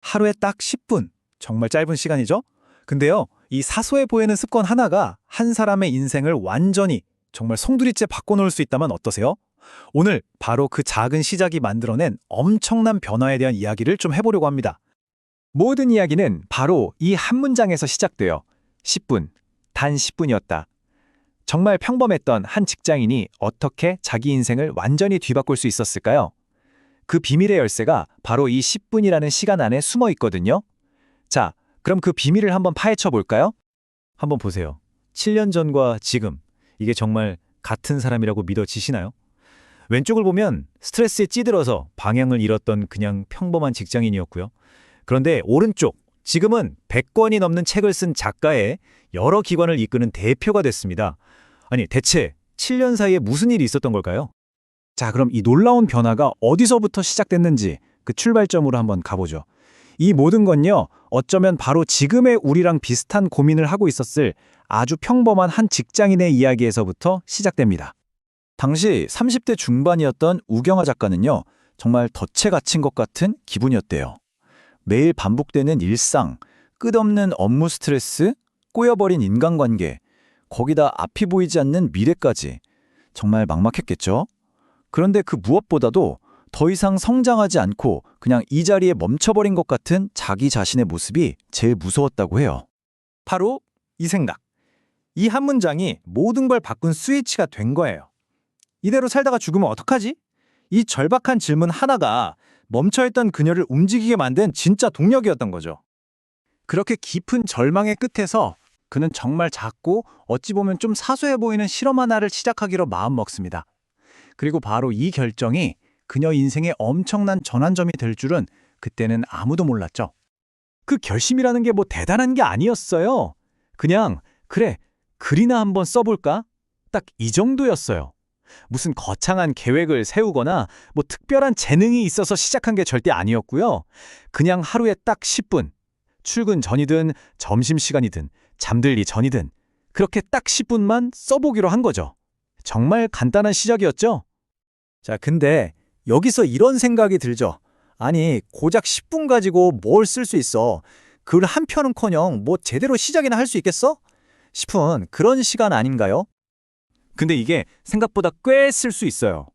하루에 딱 10분. 정말 짧은 시간이죠? 근데요, 이 사소해 보이는 습관 하나가 한 사람의 인생을 완전히 정말 송두리째 바꿔놓을 수 있다면 어떠세요? 오늘 바로 그 작은 시작이 만들어낸 엄청난 변화에 대한 이야기를 좀 해보려고 합니다. 모든 이야기는 바로 이 한 문장에서 시작돼요. 10분, 단 10분이었다. 정말 평범했던 한 직장인이 어떻게 자기 인생을 완전히 뒤바꿀 수 있었을까요? 그 비밀의 열쇠가 바로 이 10분이라는 시간 안에 숨어 있거든요. 자, 그럼 그 비밀을 한번 파헤쳐 볼까요? 한번 보세요. 7년 전과 지금, 이게 정말 같은 사람이라고 믿어지시나요? 왼쪽을 보면 스트레스에 찌들어서 방향을 잃었던 그냥 평범한 직장인이었고요. 그런데 오른쪽, 지금은 100권이 넘는 책을 쓴 작가의 여러 기관을 이끄는 대표가 됐습니다. 아니, 대체 7년 사이에 무슨 일이 있었던 걸까요? 자, 그럼 이 놀라운 변화가 어디서부터 시작됐는지 그 출발점으로 한번 가보죠. 이 모든 건요, 어쩌면 바로 지금의 우리랑 비슷한 고민을 하고 있었을 아주 평범한 한 직장인의 이야기에서부터 시작됩니다. 당시 30대 중반이었던 우경아 작가는요, 정말 덫에 갇힌 것 같은 기분이었대요. 매일 반복되는 일상, 끝없는 업무 스트레스, 꼬여버린 인간관계, 거기다 앞이 보이지 않는 미래까지. 정말 막막했겠죠? 그런데 그 무엇보다도 더 이상 성장하지 않고 그냥 이 자리에 멈춰버린 것 같은 자기 자신의 모습이 제일 무서웠다고 해요. 바로 이 생각. 이 한 문장이 모든 걸 바꾼 스위치가 된 거예요. 이대로 살다가 죽으면 어떡하지? 이 절박한 질문 하나가 멈춰있던 그녀를 움직이게 만든 진짜 동력이었던 거죠. 그렇게 깊은 절망의 끝에서 그는 정말 작고 어찌 보면 좀 사소해 보이는 실험 하나를 시작하기로 마음먹습니다. 그리고 바로 이 결정이 그녀 인생의 엄청난 전환점이 될 줄은 그때는 아무도 몰랐죠. 그 결심이라는 게 뭐 대단한 게 아니었어요. 그냥 그래, 글이나 한번 써볼까? 딱 이 정도였어요. 무슨 거창한 계획을 세우거나 뭐 특별한 재능이 있어서 시작한 게 절대 아니었고요. 그냥 하루에 딱 10분, 출근 전이든 점심시간이든 잠들기 전이든 그렇게 딱 10분만 써보기로 한 거죠. 정말 간단한 시작이었죠? 자, 근데 여기서 이런 생각이 들죠. 아니, 고작 10분 가지고 뭘 쓸 수 있어? 글 한 편은커녕 뭐 제대로 시작이나 할 수 있겠어? 싶은 그런 시간 아닌가요? 근데 이게 생각보다 꽤 쓸 수 있어요.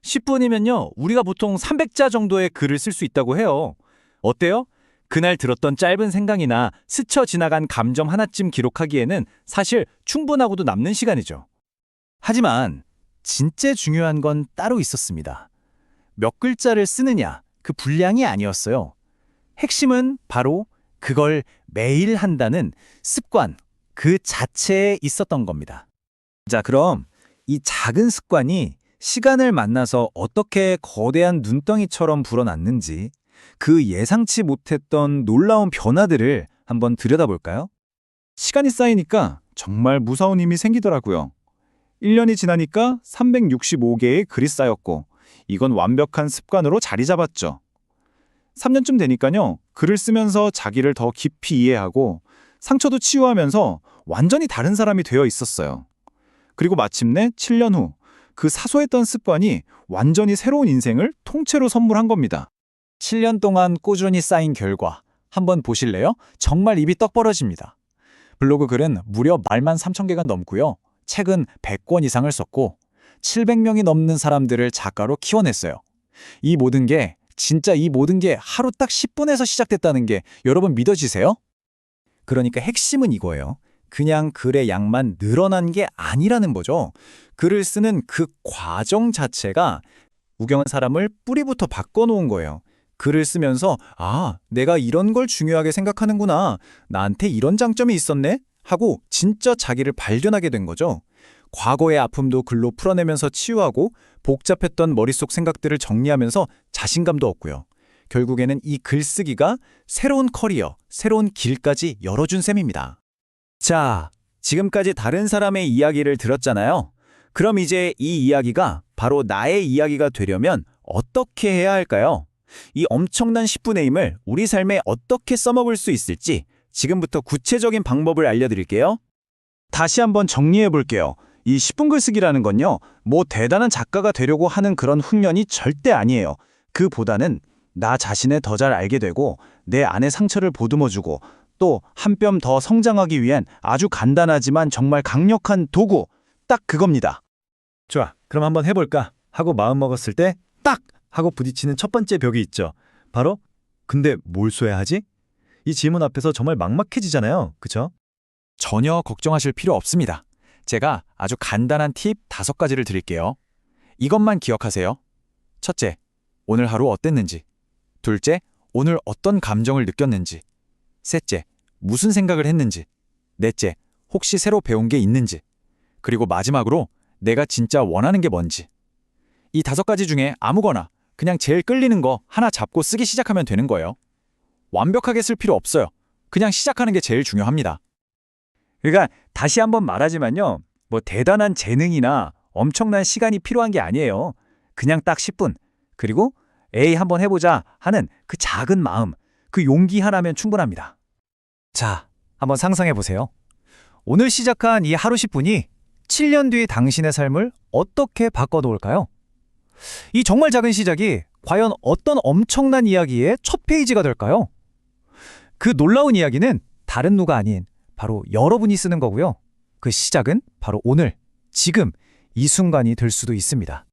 10분이면요, 우리가 보통 300자 정도의 글을 쓸 수 있다고 해요. 어때요? 그날 들었던 짧은 생각이나 스쳐 지나간 감정 하나쯤 기록하기에는 사실 충분하고도 남는 시간이죠. 하지만 진짜 중요한 건 따로 있었습니다. 몇 글자를 쓰느냐, 그 분량이 아니었어요. 핵심은 바로 그걸 매일 한다는 습관, 그 자체에 있었던 겁니다. 자, 그럼 이 작은 습관이 시간을 만나서 어떻게 거대한 눈덩이처럼 불어났는지 그 예상치 못했던 놀라운 변화들을 한번 들여다볼까요? 시간이 쌓이니까 정말 무서운 힘이 생기더라고요. 1년이 지나니까 365개의 글이 쌓였고 이건 완벽한 습관으로 자리 잡았죠. 3년쯤 되니까요, 글을 쓰면서 자기를 더 깊이 이해하고 상처도 치유하면서 완전히 다른 사람이 되어 있었어요. 그리고 마침내 7년 후 그 사소했던 습관이 완전히 새로운 인생을 통째로 선물한 겁니다. 7년 동안 꾸준히 쌓인 결과 한번 보실래요? 정말 입이 떡 벌어집니다. 블로그 글은 무려 13,000개가 넘고요. 책은 100권 이상을 썼고 700명이 넘는 사람들을 작가로 키워냈어요. 이 모든 게 하루 딱 10분에서 시작됐다는 게 여러분 믿어지세요? 그러니까 핵심은 이거예요. 그냥 글의 양만 늘어난 게 아니라는 거죠. 글을 쓰는 그 과정 자체가 우경한 사람을 뿌리부터 바꿔놓은 거예요. 글을 쓰면서 아, 내가 이런 걸 중요하게 생각하는구나. 나한테 이런 장점이 있었네? 하고 진짜 자기를 발견하게 된 거죠. 과거의 아픔도 글로 풀어내면서 치유하고 복잡했던 머릿속 생각들을 정리하면서 자신감도 얻고요. 결국에는 이 글쓰기가 새로운 커리어, 새로운 길까지 열어준 셈입니다. 자, 지금까지 다른 사람의 이야기를 들었잖아요. 그럼 이제 이 이야기가 바로 나의 이야기가 되려면 어떻게 해야 할까요? 이 엄청난 10분의 힘을 우리 삶에 어떻게 써먹을 수 있을지 지금부터 구체적인 방법을 알려드릴게요. 다시 한번 정리해 볼게요. 이 10분 글쓰기라는 건요, 뭐 대단한 작가가 되려고 하는 그런 훈련이 절대 아니에요. 그보다는 나 자신을 더 잘 알게 되고 내 안의 상처를 보듬어주고 또 한 뼘 더 성장하기 위한 아주 간단하지만 정말 강력한 도구, 딱 그겁니다. 좋아, 그럼 한번 해볼까? 하고 마음먹었을 때 딱! 하고 부딪히는 첫 번째 벽이 있죠. 바로 근데 뭘 써야 하지? 이 질문 앞에서 정말 막막해지잖아요. 그쵸? 전혀 걱정하실 필요 없습니다. 제가 아주 간단한 팁 5가지를 드릴게요. 이것만 기억하세요. 첫째, 오늘 하루 어땠는지. 둘째, 오늘 어떤 감정을 느꼈는지. 셋째, 무슨 생각을 했는지. 넷째, 혹시 새로 배운 게 있는지. 그리고 마지막으로 내가 진짜 원하는 게 뭔지. 이 5가지 중에 아무거나 그냥 제일 끌리는 거 하나 잡고 쓰기 시작하면 되는 거예요. 완벽하게 쓸 필요 없어요. 그냥 시작하는 게 제일 중요합니다. 그러니까 다시 한번 말하지만요. 뭐 대단한 재능이나 엄청난 시간이 필요한 게 아니에요. 그냥 딱 10분. 그리고 에이 한번 해보자 하는 그 작은 마음, 그 용기 하나면 충분합니다. 자, 한번 상상해 보세요. 오늘 시작한 이 하루 10분이 7년 뒤 당신의 삶을 어떻게 바꿔놓을까요? 이 정말 작은 시작이 과연 어떤 엄청난 이야기의 첫 페이지가 될까요? 그 놀라운 이야기는 다른 누가 아닌 바로 여러분이 쓰는 거고요. 그 시작은 바로 오늘, 지금, 이 순간이 될 수도 있습니다.